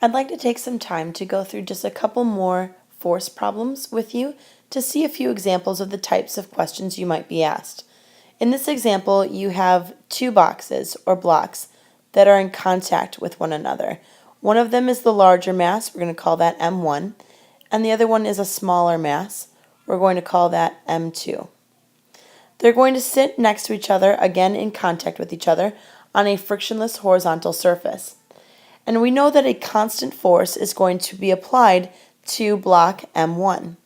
I'd like to take some time to go through just a couple more force problems with you to see a few examples of the types of questions you might be asked. In this example, you have two boxes or blocks that are in contact with one another. One of them is the larger mass, we're going to call that M1, and the other one is a smaller mass, we're going to call that M2. They're going to sit next to each other, again in contact with each other, on a frictionless horizontal surface. And we know that a constant force is going to be applied to block M1.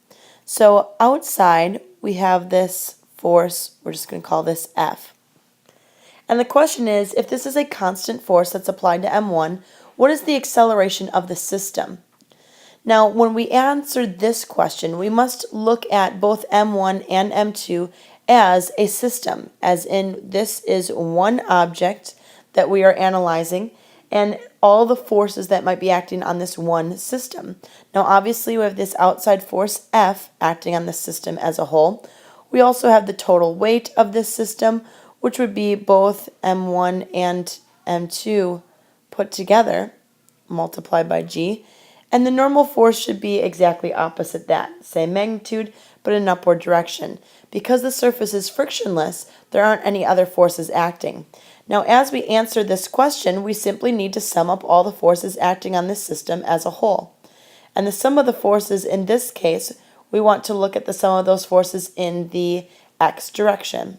So outside we have this force, we're just going to call this F. And the question is, if this is a constant force that's applied to M1, what is the acceleration of the system? Now, when we answer this question, we must look at both M1 and M2 as a system, as in this is one object that we are analyzing and all the forces that might be acting on this one system. Now, obviously, we have this outside force F acting on the system as a whole. We also have the total weight of this system, which would be both M1 and M2 put together, multiplied by G. And the normal force should be exactly opposite that, same magnitude, but in an upward direction. Because the surface is frictionless, there aren't any other forces acting. Now, as we answer this question, we simply need to sum up all the forces acting on this system as a whole. And the sum of the forces in this case, we want to look at the sum of those forces in the x direction.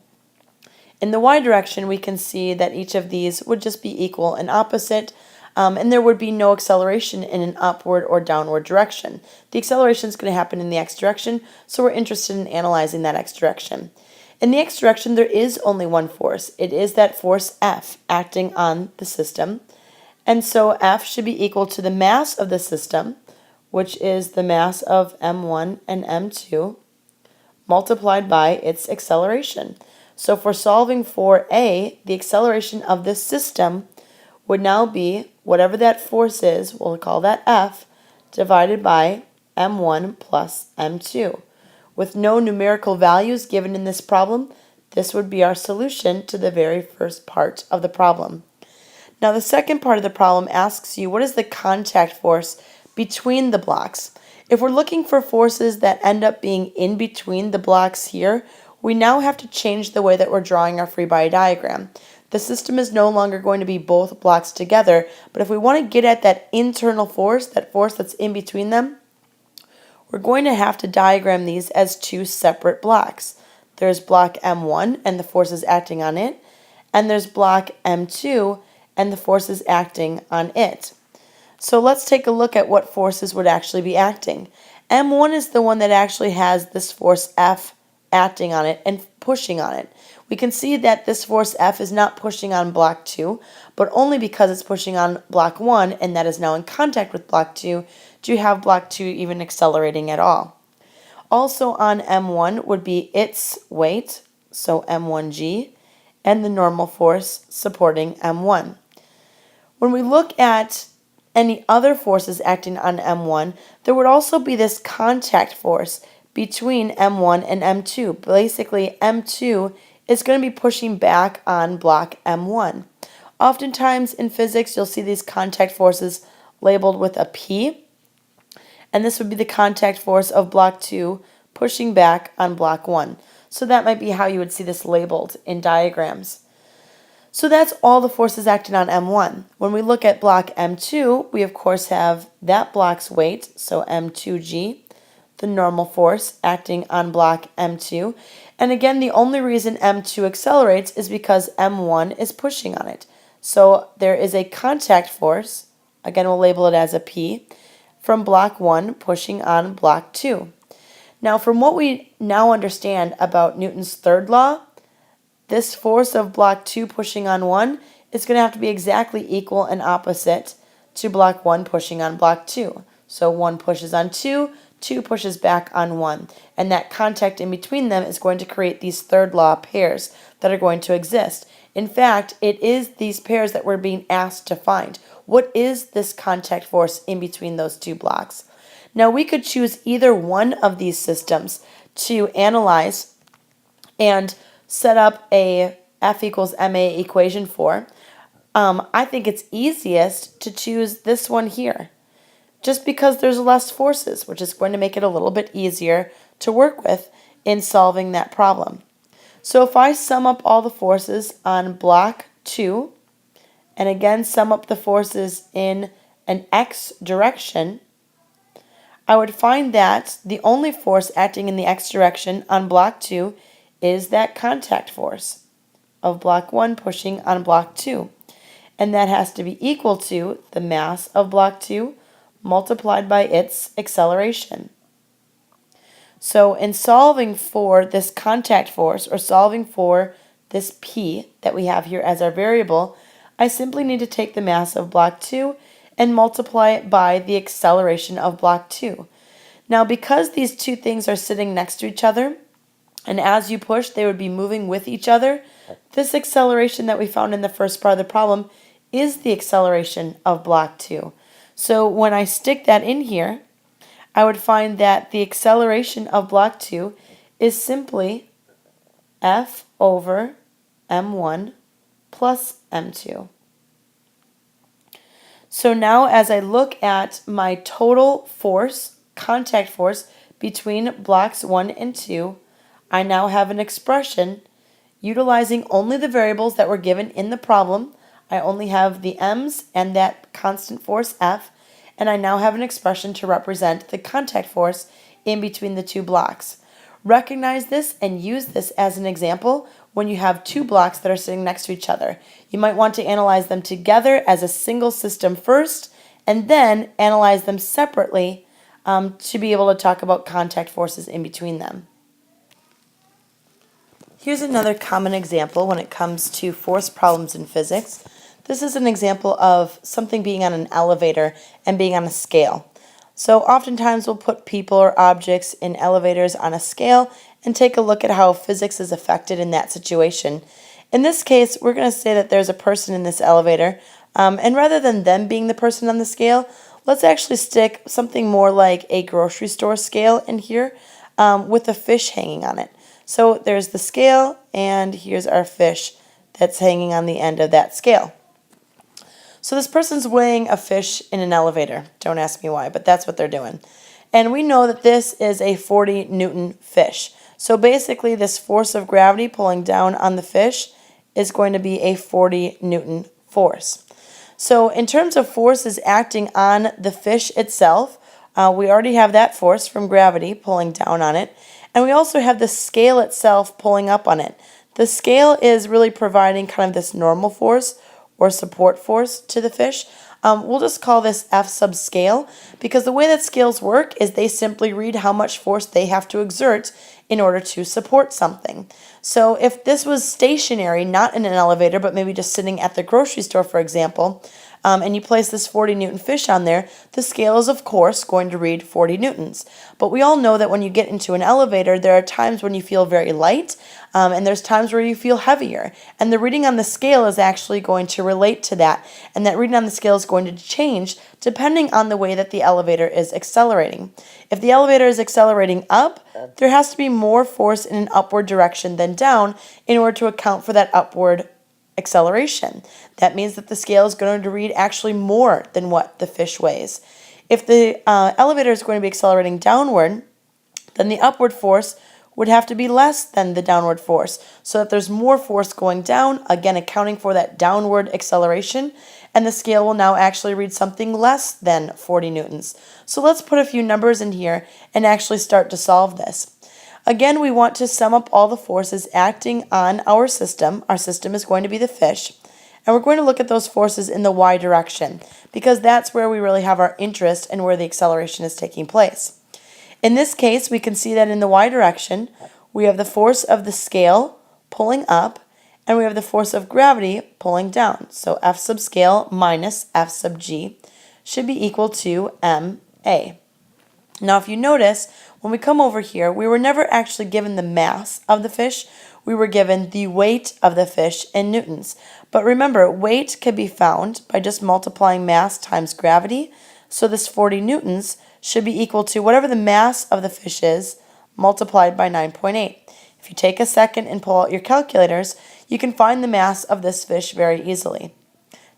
In the y direction, we can see that each of these would just be equal and opposite, and there would be no acceleration in an upward or downward direction. The acceleration is going to happen in the x direction, so we're interested in analyzing that x direction. In the x direction, there is only one force. It is that force F acting on the system. And so F should be equal to the mass of the system, which is the mass of M1 and M2, multiplied by its acceleration. So if we're solving for A, the acceleration of this system would now be whatever that force is, we'll call that F, divided by M1 plus M2. With no numerical values given in this problem, this would be our solution to the very first part of the problem. Now, the second part of the problem asks you, what is the contact force between the blocks? If we're looking for forces that end up being in between the blocks here, we now have to change the way that we're drawing our free body diagram. The system is no longer going to be both blocks together, but if we want to get at that internal force, that force that's in between them, we're going to have to diagram these as two separate blocks. There's block M1 and the forces acting on it, and there's block M2 and the forces acting on it. So let's take a look at what forces would actually be acting. M1 is the one that actually has this force F acting on it and pushing on it. We can see that this force F is not pushing on block 2, but only because it's pushing on block 1, and that is now in contact with block 2, do you have block 2 even accelerating at all. Also on M1 would be its weight, so M1G, and the normal force supporting M1. When we look at any other forces acting on M1, there would also be this contact force between M1 and M2. Basically, M2 is going to be pushing back on block M1. Oftentimes in physics, you'll see these contact forces labeled with a P, and this would be the contact force of block 2 pushing back on block 1. So that might be how you would see this labeled in diagrams. So that's all the forces acting on M1. When we look at block M2, we of course have that block's weight, so M2G, the normal force acting on block M2. And again, the only reason M2 accelerates is because M1 is pushing on it. So there is a contact force, again we'll label it as a P, from block 1 pushing on block 2. Now, from what we now understand about Newton's third law, this force of block 2 pushing on 1 is going to have to be exactly equal and opposite to block 1 pushing on block 2. So 1 pushes on 2, 2 pushes back on 1. And that contact in between them is going to create these third law pairs that are going to exist. In fact, it is these pairs that we're being asked to find. What is this contact force in between those two blocks? Now, we could choose either one of these systems to analyze and set up a F equals ma equation for. I think it's easiest to choose this one here. just because there's less forces, which is going to make it a little bit easier to work with in solving that problem. So if I sum up all the forces on block 2, and again sum up the forces in an x direction, I would find that the only force acting in the x direction on block 2 is that contact force of block 1 pushing on block 2. And that has to be equal to the mass of block 2 multiplied by its acceleration. So in solving for this contact force, or solving for this p that we have here as our variable, I simply need to take the mass of block 2 and multiply it by the acceleration of block 2. Now, because these two things are sitting next to each other, and as you push, they would be moving with each other, this acceleration that we found in the first part of the problem is the acceleration of block 2. So when I stick that in here, I would find that the acceleration of block 2 is simply F over m1 plus m2. So now as I look at my total force, contact force, between blocks 1 and 2, I now have an expression utilizing only the variables that were given in the problem. I only have the m's and that constant force F, and I now have an expression to represent the contact force in between the two blocks. Recognize this and use this as an example when you have two blocks that are sitting next to each other. You might want to analyze them together as a single system first, and then analyze them separately to be able to talk about contact forces in between them. Here's another common example when it comes to force problems in physics. This is an example of something being on an elevator and being on a scale. So oftentimes we'll put people or objects in elevators on a scale and take a look at how physics is affected in that situation. In this case, we're going to say that there's a person in this elevator, and rather than them being the person on the scale, let's actually stick something more like a grocery store scale in here with a fish hanging on it. So there's the scale, and here's our fish that's hanging on the end of that scale. So this person's weighing a fish in an elevator. Don't ask me why, but that's what they're doing. And we know that this is a 40 Newton fish. So basically this force of gravity pulling down on the fish is going to be a 40 Newton force. So in terms of forces acting on the fish itself, we already have that force from gravity pulling down on it. And we also have the scale itself pulling up on it. The scale is really providing kind of this normal force or support force to the fish. We'll just call this F sub scale, because the way that scales work is they simply read how much force they have to exert in order to support something. So if this was stationary, not in an elevator, but maybe just sitting at the grocery store, for example, and you place this 40 Newton fish on there, the scale is, of course, going to read 40 newtons. But we all know that when you get into an elevator, there are times when you feel very light, and there's times where you feel heavier. And the reading on the scale is actually going to relate to that. And that reading on the scale is going to change depending on the way that the elevator is accelerating. If the elevator is accelerating up, there has to be more force in an upward direction than down in order to account for that upward acceleration. That means that the scale is going to read actually more than what the fish weighs. If the elevator is going to be accelerating downward, then the upward force would have to be less than the downward force, so that there's more force going down, again accounting for that downward acceleration, and the scale will now actually read something less than 40 newtons. So let's put a few numbers in here and actually start to solve this. Again, we want to sum up all the forces acting on our system. Our system is going to be the fish. And we're going to look at those forces in the y direction, because that's where we really have our interest and where the acceleration is taking place. In this case, we can see that in the y direction, we have the force of the scale pulling up, and we have the force of gravity pulling down. So F sub scale minus F sub g should be equal to ma. Now, if you notice, when we come over here, we were never actually given the mass of the fish. We were given the weight of the fish in newtons. But remember, weight can be found by just multiplying mass times gravity. So this 40 newtons should be equal to whatever the mass of the fish is multiplied by 9.8. If you take a second and pull out your calculators, you can find the mass of this fish very easily.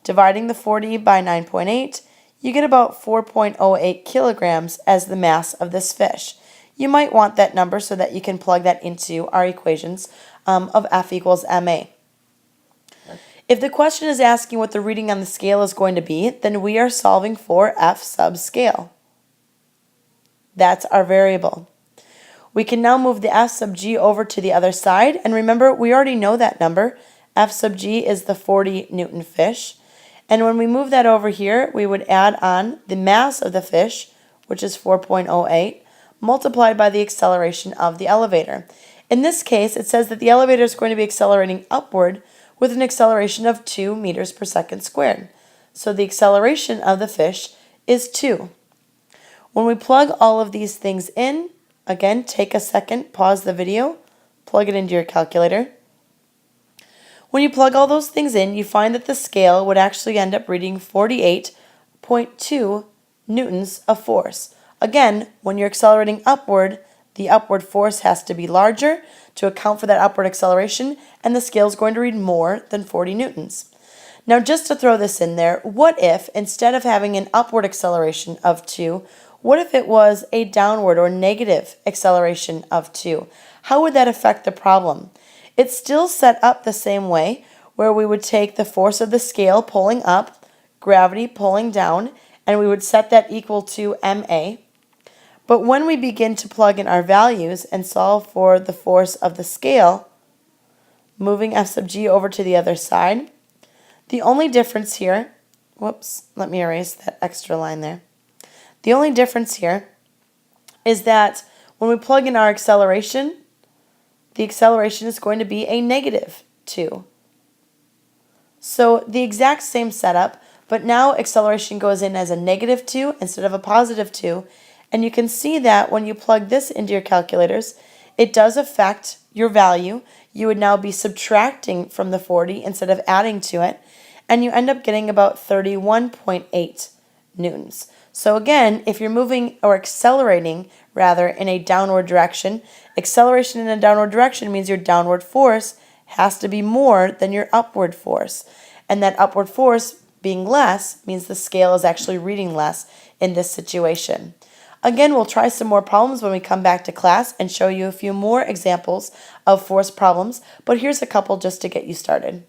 Dividing the 40 by 9.8, you get about 4.08 kilograms as the mass of this fish. You might want that number so that you can plug that into our equations of F equals ma. If the question is asking what the reading on the scale is going to be, then we are solving for F sub scale. That's our variable. We can now move the F sub g over to the other side, and remember, we already know that number. F sub g is the 40 Newton fish. And when we move that over here, we would add on the mass of the fish, which is 4.08, multiplied by the acceleration of the elevator. In this case, it says that the elevator is going to be accelerating upward with an acceleration of 2 meters per second squared. So the acceleration of the fish is 2. When we plug all of these things in, again, take a second, pause the video, plug it into your calculator. When you plug all those things in, you find that the scale would actually end up reading 48.2 newtons of force. Again, when you're accelerating upward, the upward force has to be larger to account for that upward acceleration, and the scale is going to read more than 40 newtons. Now, just to throw this in there, what if, instead of having an upward acceleration of 2, what if it was a downward or negative acceleration of 2? How would that affect the problem? It's still set up the same way, where we would take the force of the scale pulling up, gravity pulling down, and we would set that equal to ma. But when we begin to plug in our values and solve for the force of the scale, moving F sub g over to the other side, the only difference here, let me erase that extra line there. The only difference here is that when we plug in our acceleration, the acceleration is going to be a negative 2. So the exact same setup, but now acceleration goes in as a negative 2 instead of a positive 2. And you can see that when you plug this into your calculators, it does affect your value. You would now be subtracting from the 40 instead of adding to it, and you end up getting about 31.8 newtons. So again, if you're moving or accelerating rather in a downward direction, acceleration in a downward direction means your downward force has to be more than your upward force. And that upward force being less means the scale is actually reading less in this situation. Again, we'll try some more problems when we come back to class and show you a few more examples of force problems, but here's a couple just to get you started.